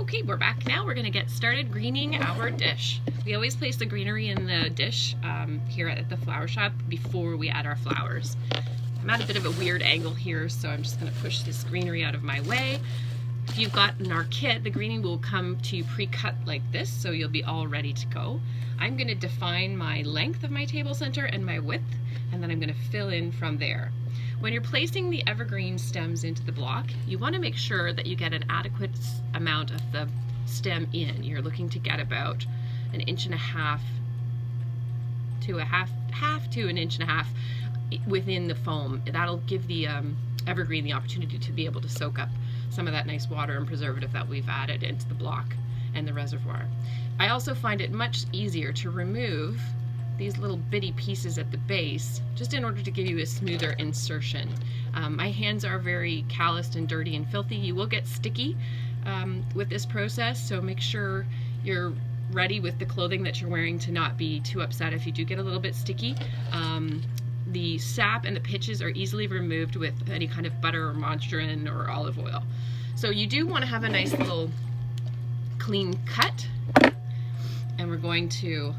Okay, we're back now. We're gonna get started greening our dish. We always place the greenery in the dish here at the flower shop before we add our flowers. I'm at a bit of a weird angle here, so I'm just gonna push this greenery out of my way. If you've gotten our kit, the greenery will come to you pre-cut like this, so you'll be all ready to go. I'm gonna define my length of my table center and my width, and then I'm gonna fill in from there. When you're placing the evergreen stems into the block, you want to make sure that you get an adequate amount of the stem in. You're looking to get about 1.5 inches to an 1.5 inches within the foam. That'll give the evergreen the opportunity to be able to soak up some of that nice water and preservative that we've added into the block and the reservoir. I also find it much easier to remove these little bitty pieces at the base just in order to give you a smoother insertion. My hands are very calloused and dirty and filthy. You will get sticky with this process, so make sure you're ready with the clothing that you're wearing to not be too upset if you do get a little bit sticky. The sap and the pitches are easily removed with any kind of butter or margarine or olive oil. So you do want to have a nice little clean cut, and we're going to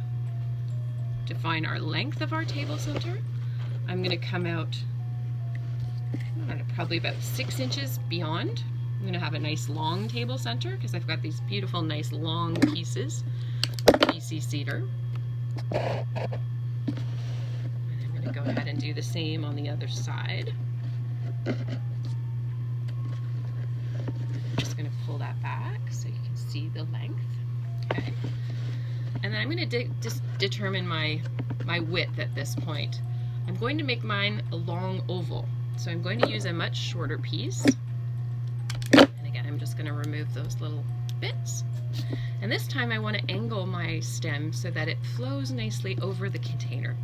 define our length of our table center. I'm going to come out, I don't know, probably about 6 inches beyond. I'm going to have a nice long table center because I've got these beautiful, nice long pieces of BC cedar. And I'm going to go ahead and do the same on the other side. I'm just going to pull that back so you can see the length. Okay. And then I'm going to just determine my width at this point. I'm going to make mine a long oval. So I'm going to use a much shorter piece. And again, I'm just going to remove those little bits. And this time I want to angle my stem so that it flows nicely over the container,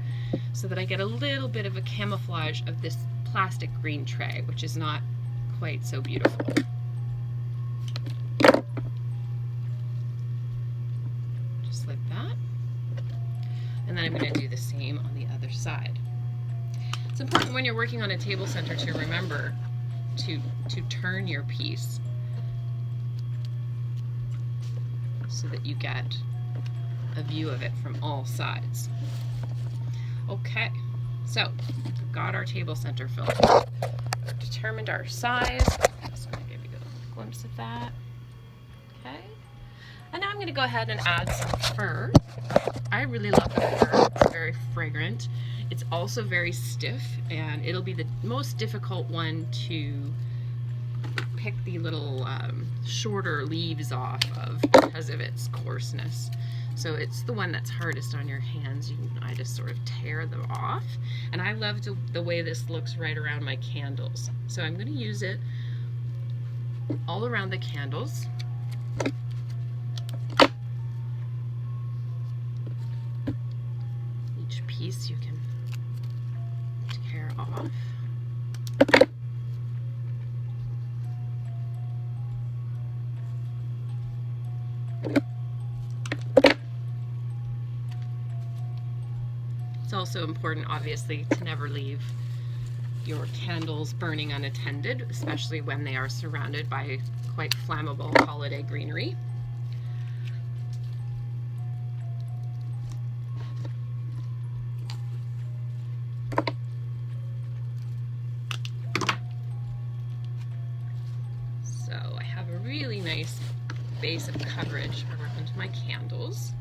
so that I get a little bit of a camouflage of this plastic green tray, which is not quite so beautiful. Like that. And then I'm going to do the same on the other side. It's important when you're working on a table center to remember to turn your piece so that you get a view of it from all sides. Okay, so we've got our table center filled. We've determined our size. I'm just going to give you a glimpse of that. Okay. And now I'm going to go ahead and add some fir. I really love the fir. It's very fragrant. It's also very stiff, and it'll be the most difficult one to pick the little shorter leaves off of because of its coarseness. So it's the one that's hardest on your hands. I just sort of tear them off. And I love the way this looks right around my candles. So I'm going to use it all around the candles. Piece you can tear off. It's also important, obviously, to never leave your candles burning unattended, especially when they are surrounded by quite flammable holiday greenery. Really nice base of coverage around my candles.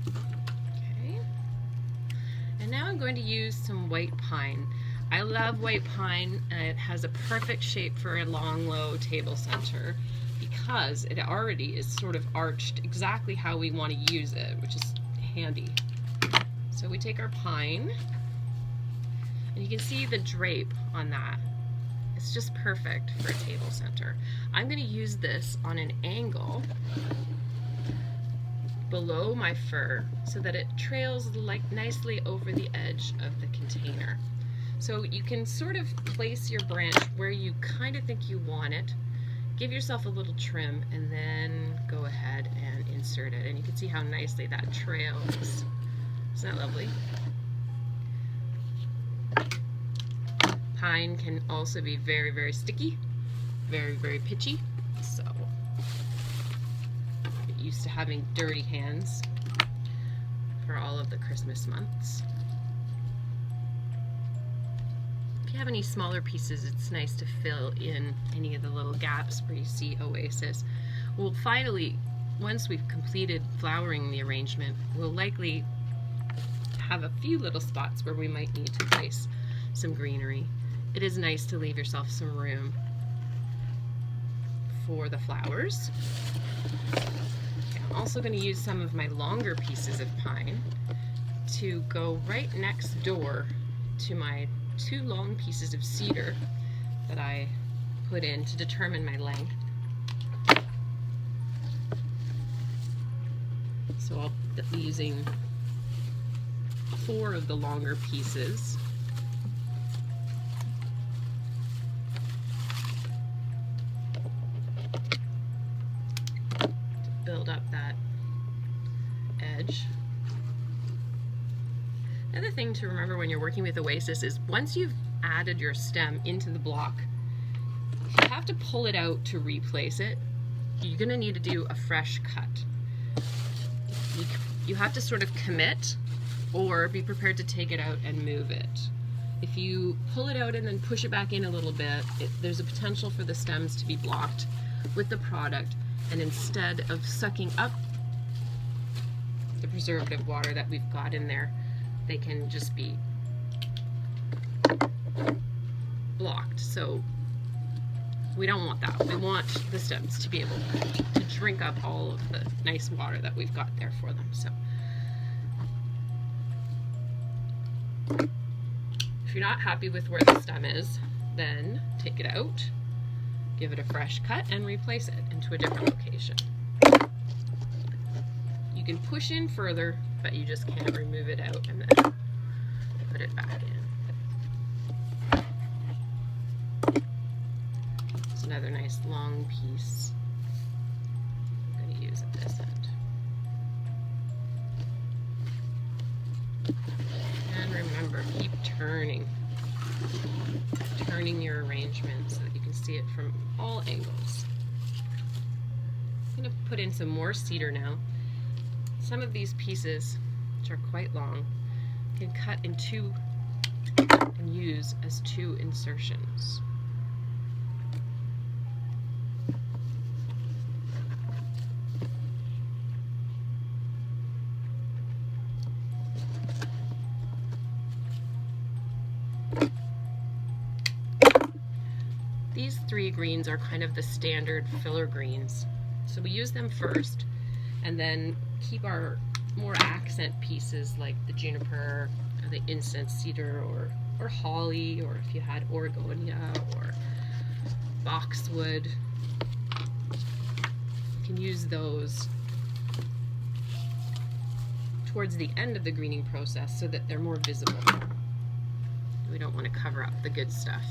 Okay. And now I'm going to use some white pine. I love white pine, and it has a perfect shape for a long, low table center because it already is sort of arched exactly how we want to use it, which is handy. So we take our pine, and you can see the drape on that. It's just perfect for a table center. I'm going to use this on an angle below my fir so that it trails nicely over the edge of the container. So you can sort of place your branch where you kind of think you want it. Give yourself a little trim and then go ahead and insert it. And you can see how nicely that trails. Isn't that lovely? Pine can also be very, very sticky, very, very pitchy, so get used to having dirty hands for all of the Christmas months. If you have any smaller pieces, it's nice to fill in any of the little gaps where you see Oasis. Well, finally, once we've completed flowering the arrangement, we'll likely have a few little spots where we might need to place some greenery. It is nice to leave yourself some room for the flowers. Okay, I'm also going to use some of my longer pieces of pine to go right next door to my 2 long pieces of cedar that I put in to determine my length. So I'll be using 4 of the longer pieces. To build up that edge. Another thing to remember when you're working with Oasis is once you've added your stem into the block, if you have to pull it out to replace it, you're going to need to do a fresh cut. You have to sort of commit or be prepared to take it out and move it. If you pull it out and then push it back in a little bit, there's a potential for the stems to be blocked with the product, and instead of sucking up the preservative water that we've got in there, they can just be blocked. So we don't want that. We want the stems to be able to drink up all of the nice water that we've got there for them. So if you're not happy with where the stem is, then take it out, give it a fresh cut, and replace it into a different location. You can push in further, but you just can't remove it out and then put it back in. It's another nice long piece I'm going to use at this end. And remember, keep turning your arrangement so that you can see it from all angles. I'm going to put in some more cedar now. Some of these pieces, which are quite long, can cut in 2 and use as 2 insertions. These 3 greens are kind of the standard filler greens. So we use them first, and then keep our more accent pieces like the juniper, or the incense cedar, or holly, or if you had Oregonia or boxwood. You can use those towards the end of the greening process so that they're more visible. We don't want to cover up the good stuff.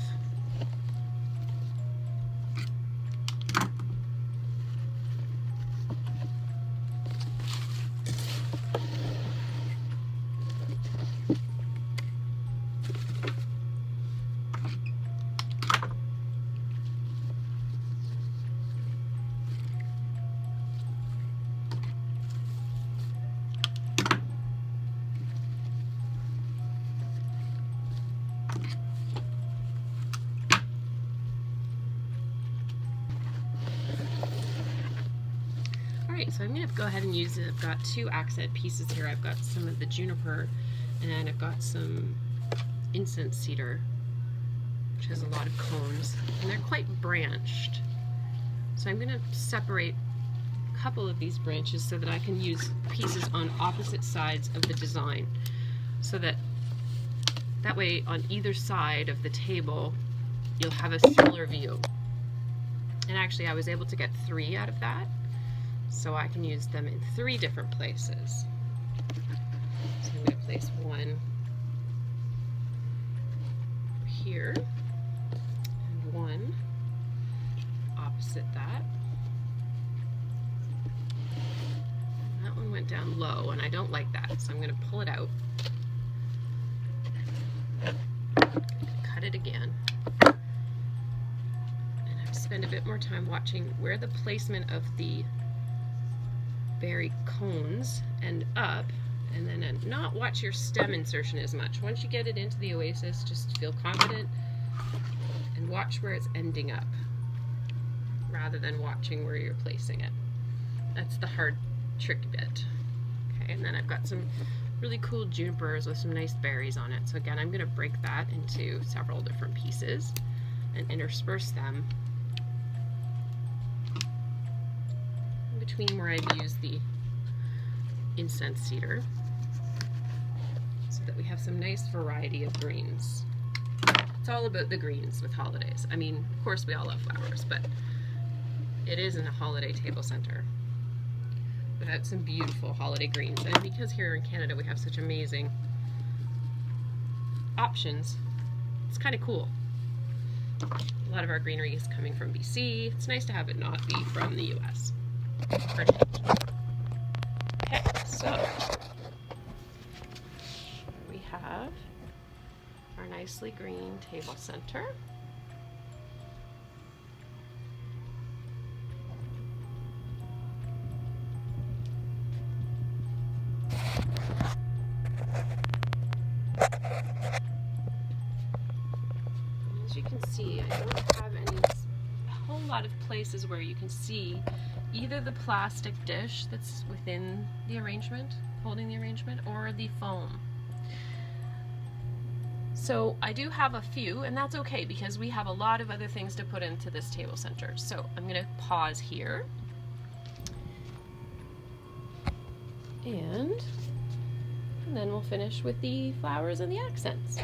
Alright, so I'm going to go ahead and use it. I've got 2 accent pieces here. I've got some of the juniper, and I've got some incense cedar, which has a lot of cones, and they're quite branched. So I'm going to separate a couple of these branches so that I can use pieces on opposite sides of the design, so that way on either side of the table you'll have a similar view. And actually I was able to get 3 out of that, so I can use them in 3 different places. So I'm going to place one here and one opposite that. And that one went down low, and I don't like that, so I'm going to pull it out. Cut it again. spend a bit more time watching where the placement of the berry cones end up, and then not watch your stem insertion as much. Once you get it into the oasis, just feel confident and watch where it's ending up rather than watching where you're placing it. That's the hard trick bit. Okay, and then I've got some really cool junipers with some nice berries on it. So again, I'm going to break that into several different pieces and intersperse them in between where I've used the incense cedar, so that we have some nice variety of greens. It's all about the greens with holidays. I mean, of course we all love flowers, but it isn't a holiday table center without some beautiful holiday greens. And because here in Canada we have such amazing options, it's kind of cool. A lot of our greenery is coming from BC. It's nice to have it not be from the US. Okay, so we have our nicely green table center. As you can see, I don't have a whole lot of places where you can see either the plastic dish that's within the arrangement, holding the arrangement, or the foam. So I do have a few, and that's okay because we have a lot of other things to put into this table center. So I'm going to pause here, and then we'll finish with the flowers and the accents.